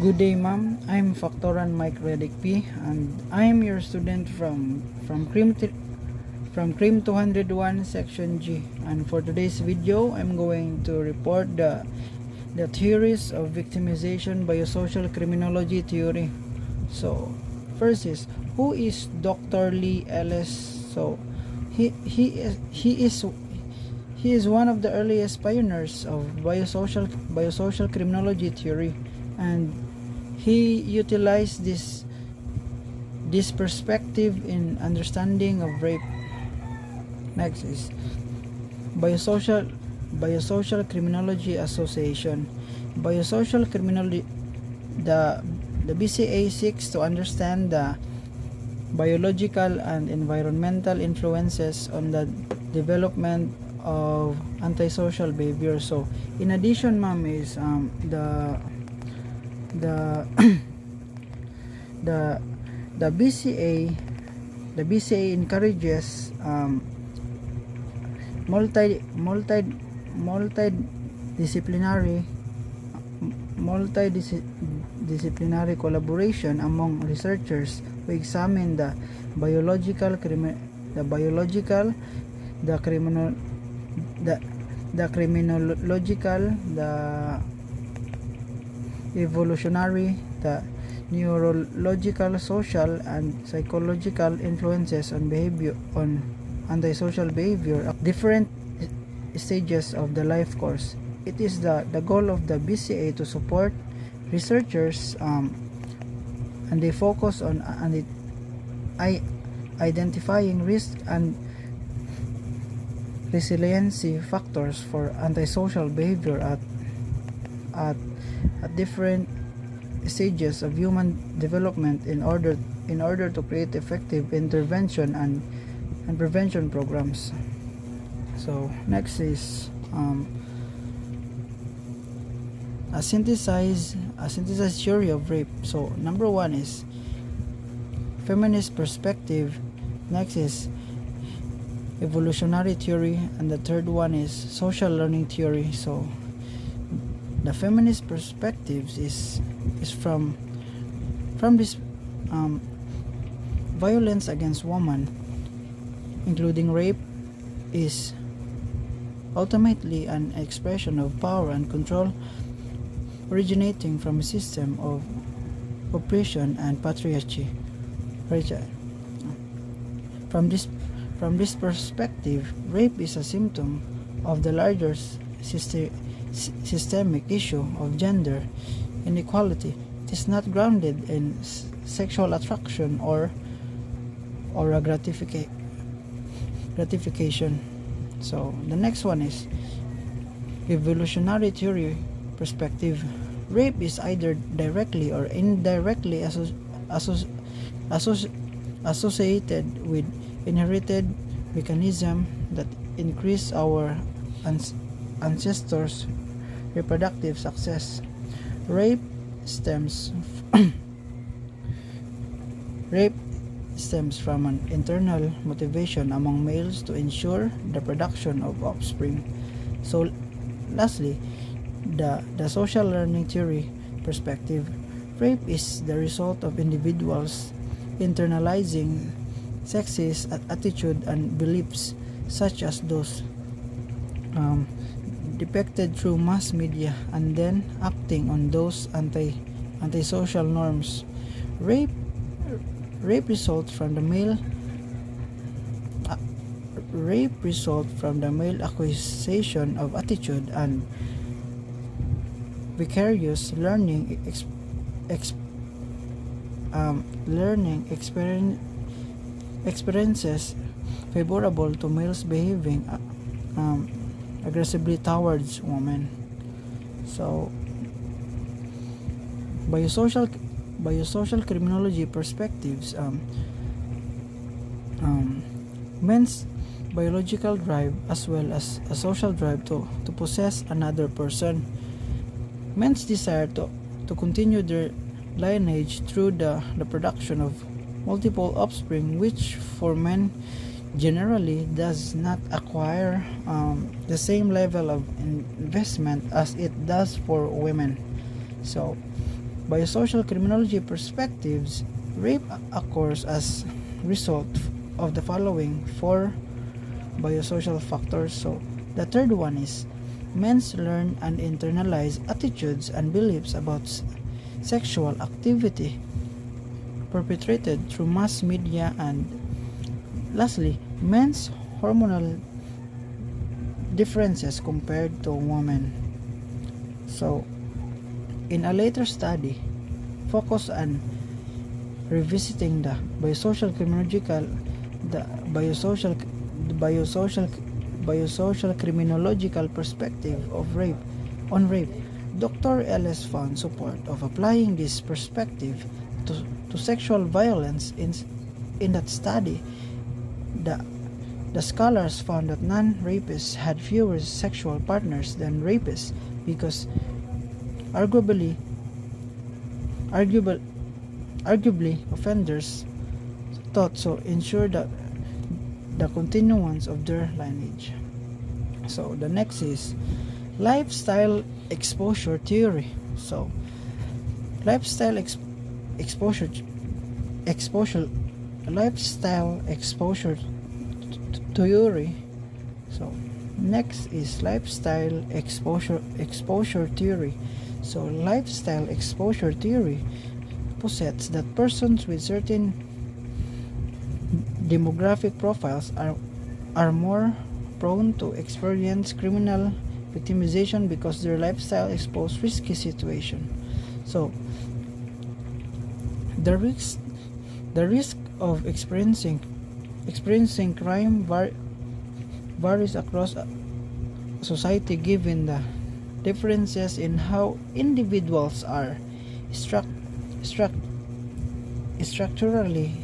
Good day, ma'am. I'm Facturan Mike Redick P, and I'm your student from Crim 201 Section G. And for today's video, I'm going to report the theories of victimization biosocial criminology theory. So, first is, who is Dr. Lee Ellis? So, he is one of the earliest pioneers of biosocial criminology theory, and he utilized this perspective in understanding of rape. Next is biosocial criminology association. Biosocial criminology, the BCA seeks to understand the biological and environmental influences on the development of antisocial behavior. So in addition, ma'am, is the the BCA encourages multidisciplinary collaboration among researchers who examine the biological, criminological, the evolutionary, the neurological, social, and psychological influences on antisocial behavior at different stages of the life course. It is the goal of the BCA to support researchers, and they focus on identifying risk and resiliency factors for antisocial behavior at different stages of human development in order to create effective intervention and prevention programs. So next is a synthesized theory of rape. So number one is feminist perspective. Next is evolutionary theory, and the third one is social learning theory. So the feminist perspectives is from this violence against women, including rape, is ultimately an expression of power and control originating from a system of oppression and patriarchy. From this perspective, rape is a symptom of the larger systemic issue of gender inequality. It is not grounded in sexual attraction or a gratification. So the next one is evolutionary theory perspective. Rape is either directly or indirectly associated with inherited mechanism that increase our ancestors' reproductive success. Rape stems from an internal motivation among males to ensure the production of offspring. So lastly, the social learning theory perspective. Rape is the result of individuals internalizing sexist attitude and beliefs, such as those depicted through mass media, and then acting on those antisocial norms. Rape results from the male acquisition of attitude and vicarious learning experiences favorable to males behaving aggressively towards women. So biosocial criminology perspectives, men's biological drive as well as a social drive to possess another person. Men's desire to continue their lineage through the production of multiple offspring, which for men generally does not acquire the same level of investment as it does for women. So biosocial criminology perspectives, rape occurs as result of the following four biosocial factors. So the third one is men's learn and internalize attitudes and beliefs about sexual activity perpetrated through mass media, and lastly, men's hormonal differences compared to women. So in a later study focus on revisiting the biosocial criminological the biosocial criminological perspective of rape on rape, Dr. Ellis found support of applying this perspective to sexual violence. In that study, the scholars found that non-rapists had fewer sexual partners than rapists because arguably offenders thought so ensure that the continuance of their lineage. So the next is lifestyle exposure theory. So lifestyle exposure theory. So next is lifestyle exposure theory. So lifestyle exposure theory posits that persons with certain demographic profiles are more prone to experience criminal victimization because their lifestyle exposes risky situation. So the risk of experiencing crime varies across society given the differences in how individuals are structurally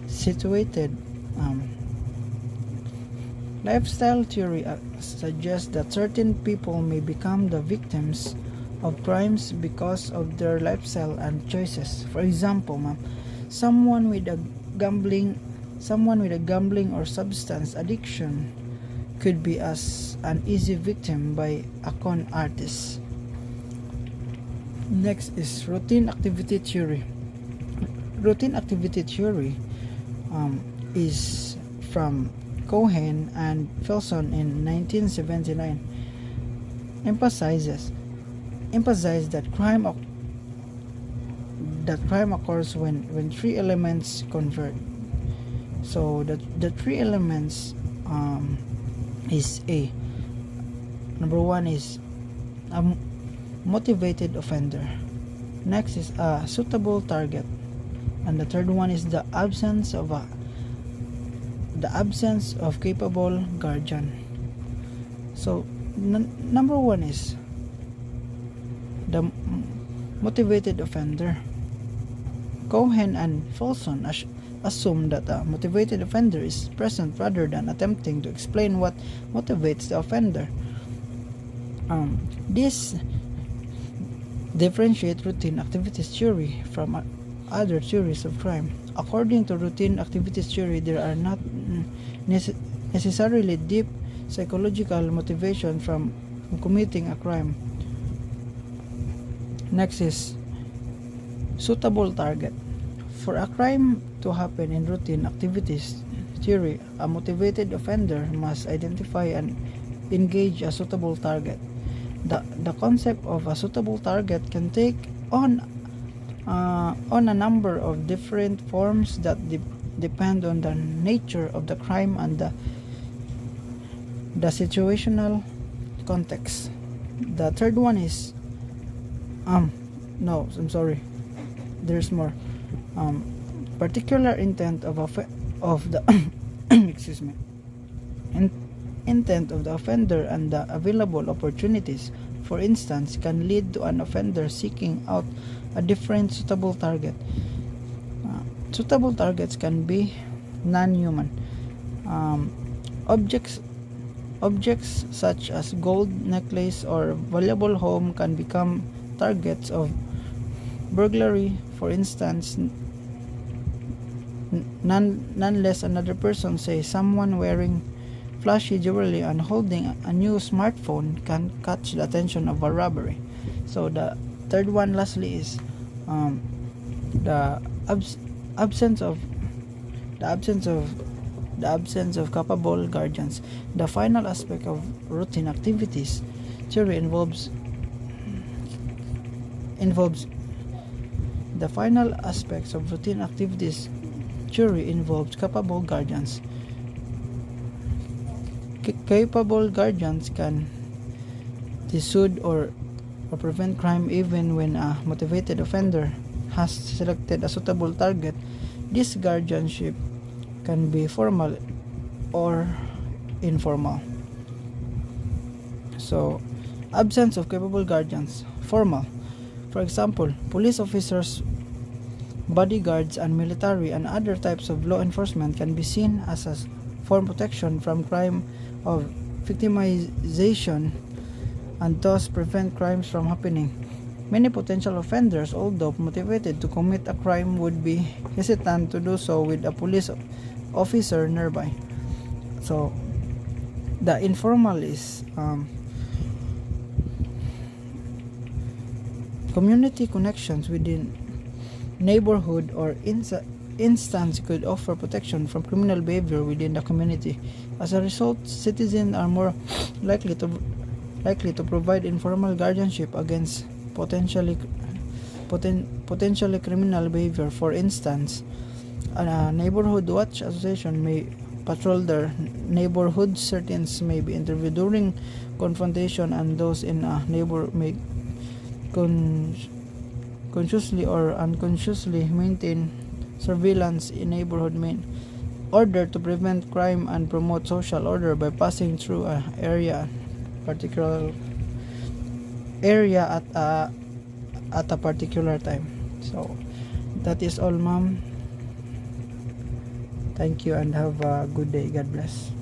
situated. Lifestyle theory suggests that certain people may become the victims of crimes because of their lifestyle and choices. For example, someone with a gambling or substance addiction could be as an easy victim by a con artist. Next is routine activity theory. Routine activity theory is from Cohen and Felson in 1979. Emphasized that crime occurs when three elements converge. So the three elements is A. Number one is a motivated offender. Next is a suitable target, and the third one is the absence of capable guardian. So number one is the motivated offender. Cohen and Folsom assume that a motivated offender is present rather than attempting to explain what motivates the offender. This differentiates routine activities theory from other theories of crime. According to routine activities theory, there are not necessarily deep psychological motivation from committing a crime. Next is suitable target. For a crime to happen in routine activities theory, a motivated offender must identify and engage a suitable target. The concept of a suitable target can take on a number of different forms that depend on the nature of the crime and the situational context. The third one is no, I'm sorry. There's more. Particular intent of the excuse me. Intent of the offender and the available opportunities, for instance, can lead to an offender seeking out a different suitable target. Suitable targets can be non-human. Objects such as gold necklace or valuable home can become targets of burglary, for instance, nonetheless another person, say someone wearing flashy jewelry and holding a new smartphone, can catch the attention of a robbery. So the third one lastly is the absence of the absence of capable guardians. The final aspect of routine activities theory involves the final aspects of routine activities theory involves capable guardians. Capable guardians can dissuade or prevent crime even when a motivated offender has selected a suitable target. This guardianship can be formal or informal. So, absence of capable guardians. Formal. For example, police officers, bodyguards, and military and other types of law enforcement can be seen as a form protection from crime of victimization and thus prevent crimes from happening. Many potential offenders, although motivated to commit a crime, would be hesitant to do so with a police officer nearby. So, the informal is community connections within neighborhood or instance could offer protection from criminal behavior within the community. As a result, citizens are more likely to provide informal guardianship against potentially criminal behavior. For instance, a neighborhood watch association may patrol their neighborhood. Citizens may be interviewed during confrontation, and those in a neighborhood may consciously or unconsciously maintain surveillance in neighborhood in order to prevent crime and promote social order by passing through a particular area at a particular time. So that is all, ma'am. Thank you and have a good day. God bless.